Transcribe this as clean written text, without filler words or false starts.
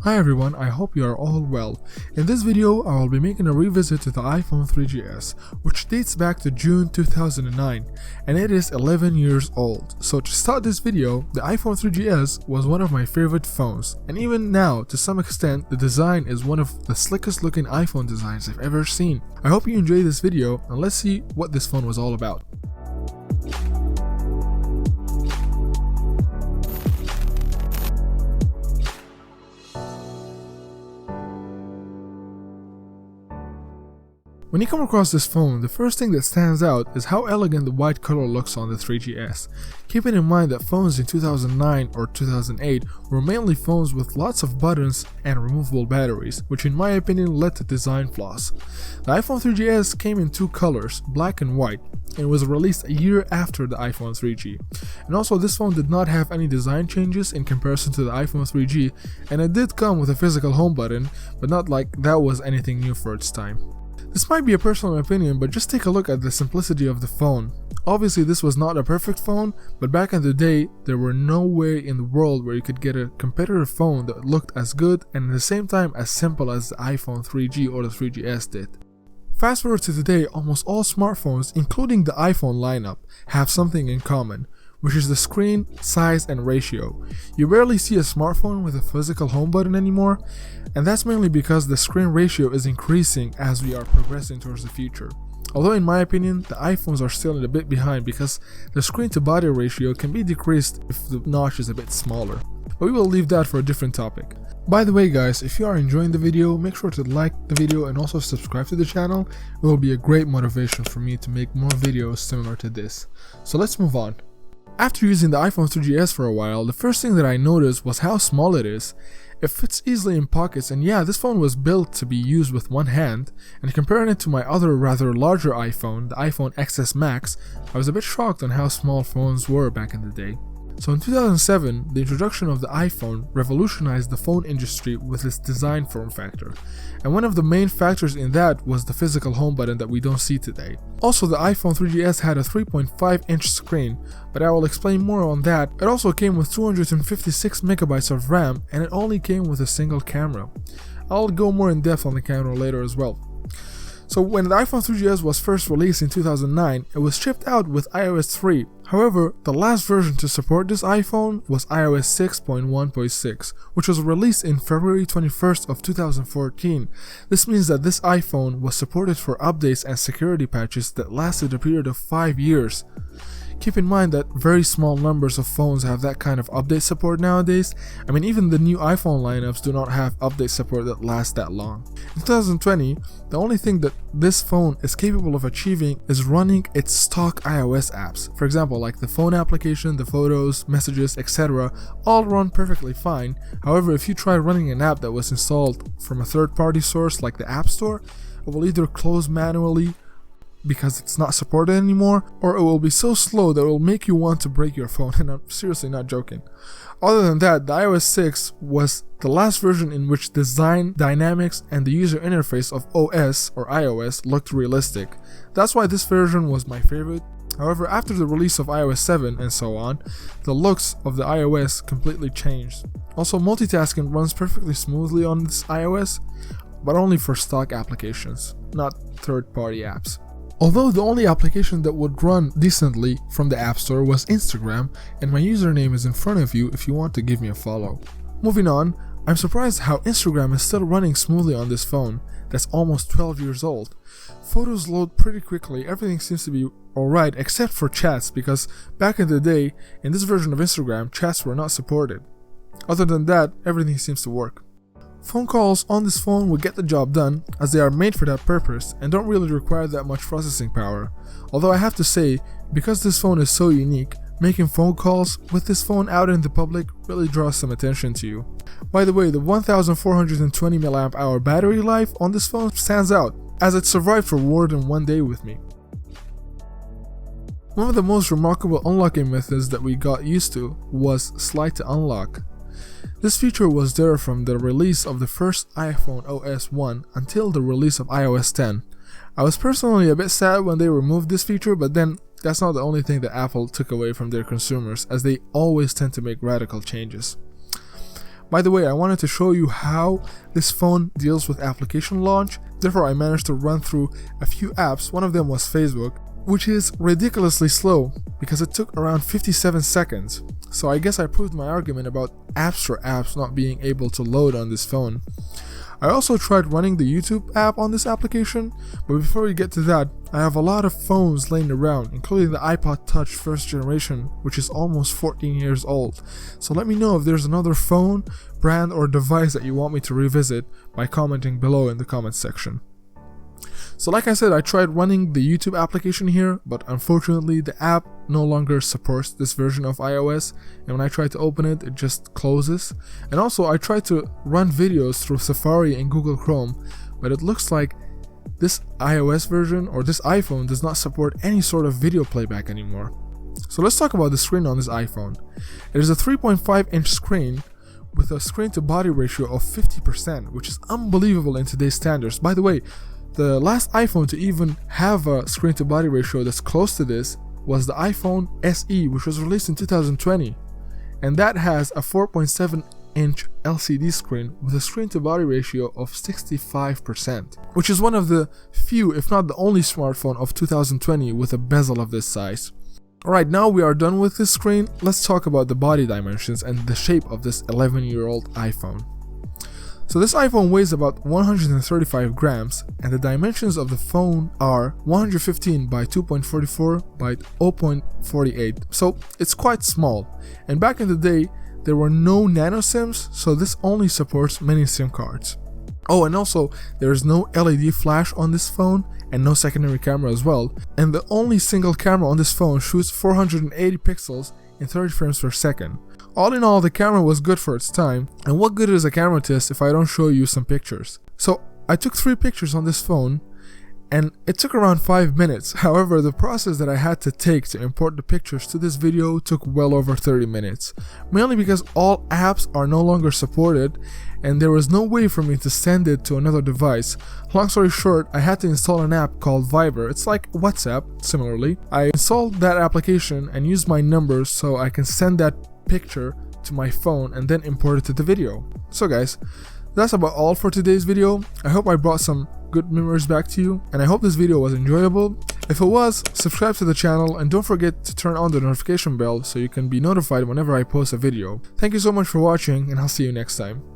Hi everyone, I hope you are all well. In this video, I will be making a revisit to the iPhone 3GS, which dates back to June 2009, and it is 11 years old. So to start this video, the iPhone 3GS was one of my favorite phones, and even now, to some extent, the design is one of the slickest looking iPhone designs I've ever seen. I hope you enjoyed this video, and let's see what this phone was all about. When you come across this phone, the first thing that stands out is how elegant the white color looks on the 3GS. Keeping in mind that phones in 2009 or 2008 were mainly phones with lots of buttons and removable batteries, which in my opinion led to design flaws. The iPhone 3GS came in two colors, black and white, and was released a year after the iPhone 3G. And also this phone did not have any design changes in comparison to the iPhone 3G, and it did come with a physical home button, but not like that was anything new for its time. This might be a personal opinion, but just take a look at the simplicity of the phone. Obviously this was not a perfect phone, but back in the day, there were no way in the world where you could get a competitive phone that looked as good and at the same time as simple as the iPhone 3G or the 3GS did. Fast forward to today, almost all smartphones, including the iPhone lineup, have something in common, which is the screen, size, and ratio. You rarely see a smartphone with a physical home button anymore, and that's mainly because the screen ratio is increasing as we are progressing towards the future. Although in my opinion, the iPhones are still a bit behind because the screen to body ratio can be decreased if the notch is a bit smaller. But we will leave that for a different topic. By the way guys, if you are enjoying the video, make sure to like the video and also subscribe to the channel. It will be a great motivation for me to make more videos similar to this. So let's move on. After using the iPhone 3GS for a while, the first thing that I noticed was how small it is. It fits easily in pockets, and yeah, this phone was built to be used with one hand, and comparing it to my other rather larger iPhone, the iPhone XS Max, I was a bit shocked on how small phones were back in the day. So in 2007, the introduction of the iPhone revolutionized the phone industry with its design form factor, and one of the main factors in that was the physical home button that we don't see today. Also, the iPhone 3GS had a 3.5-inch screen, but I will explain more on that. It also came with 256 megabytes of RAM, and it only came with a single camera. I'll go more in depth on the camera later as well. So when the iPhone 3GS was first released in 2009, it was shipped out with iOS 3. However, the last version to support this iPhone was iOS 6.1.6, which was released in February 21st of 2014. This means that this iPhone was supported for updates and security patches that lasted a period of 5 years. Keep in mind that very small numbers of phones have that kind of update support nowadays. I mean, even the new iPhone lineups do not have update support that lasts that long. In 2020, the only thing that this phone is capable of achieving is running its stock iOS apps. For example, like the phone application, the photos, messages, etc. all run perfectly fine. However, if you try running an app that was installed from a third-party source like the App Store, it will either close manually because it's not supported anymore, or it will be so slow that it will make you want to break your phone, and I'm seriously not joking. Other than that, the iOS 6 was the last version in which design, dynamics, and the user interface of OS or iOS looked realistic. That's why this version was my favorite. However, after the release of iOS 7 and so on, the looks of the iOS completely changed. Also, multitasking runs perfectly smoothly on this iOS, but only for stock applications, not third-party apps. Although the only application that would run decently from the App Store was Instagram, and my username is in front of you if you want to give me a follow. Moving on, I'm surprised how Instagram is still running smoothly on this phone that's almost 12 years old. Photos load pretty quickly, everything seems to be alright except for chats, because back in the day, in this version of Instagram, chats were not supported. Other than that, everything seems to work. Phone calls on this phone will get the job done, as they are made for that purpose and don't really require that much processing power. Although I have to say, because this phone is so unique, making phone calls with this phone out in the public really draws some attention to you. By the way, the 1420 mAh battery life on this phone stands out, as it survived for more than 1 day with me. One of the most remarkable unlocking methods that we got used to was slide to unlock. This feature was there from the release of the first iPhone OS 1 until the release of iOS 10. I was personally a bit sad when they removed this feature, but then that's not the only thing that Apple took away from their consumers, as they always tend to make radical changes. By the way, I wanted to show you how this phone deals with application launch. Therefore, I managed to run through a few apps. One of them was Facebook, which is ridiculously slow because it took around 57 seconds. So I guess I proved my argument about App Store apps not being able to load on this phone. I also tried running the YouTube app on this application, but before we get to that, I have a lot of phones laying around, including the iPod Touch first generation, which is almost 14 years old. So let me know if there's another phone, brand, or device that you want me to revisit by commenting below in the comments section. So like I said, I tried running the YouTube application here, but unfortunately the app no longer supports this version of iOS, and when I try to open it, it just closes. And also I tried to run videos through Safari and Google Chrome, but it looks like this iOS version or this iPhone does not support any sort of video playback anymore. So let's talk about the screen on this iPhone. It is a 3.5-inch screen with a screen to body ratio of 50%, which is unbelievable in today's standards. By the way, the last iPhone to even have a screen to body ratio that's close to this was the iPhone SE, which was released in 2020, and that has a 4.7-inch LCD screen with a screen to body ratio of 65%, which is one of the few, if not the only smartphone of 2020 with a bezel of this size. Alright, now we are done with this screen. Let's talk about the body dimensions and the shape of this 11-year-old iPhone. So this iPhone weighs about 135 grams, and the dimensions of the phone are 115 by 2.44 by 0.48, so it's quite small. And back in the day, there were no nano SIMs, so this only supports mini SIM cards. Oh, and also, there is no LED flash on this phone, and no secondary camera as well, and the only single camera on this phone shoots 480 pixels in 30 frames per second. All in all, the camera was good for its time, and what good is a camera test if I don't show you some pictures? So I took 3 pictures on this phone, and it took around 5 minutes. However, the process that I had to take to import the pictures to this video took well over 30 minutes, mainly because all apps are no longer supported, and there was no way for me to send it to another device. Long story short, I had to install an app called Viber. It's like WhatsApp, similarly. I installed that application and used my numbers so I can send that picture to my phone and then import it to the video. So guys, that's about all for today's video. I hope I brought some good memories back to you, and I hope this video was enjoyable. If it was, subscribe to the channel and don't forget to turn on the notification bell so you can be notified whenever I post a video. Thank you so much for watching, and I'll see you next time.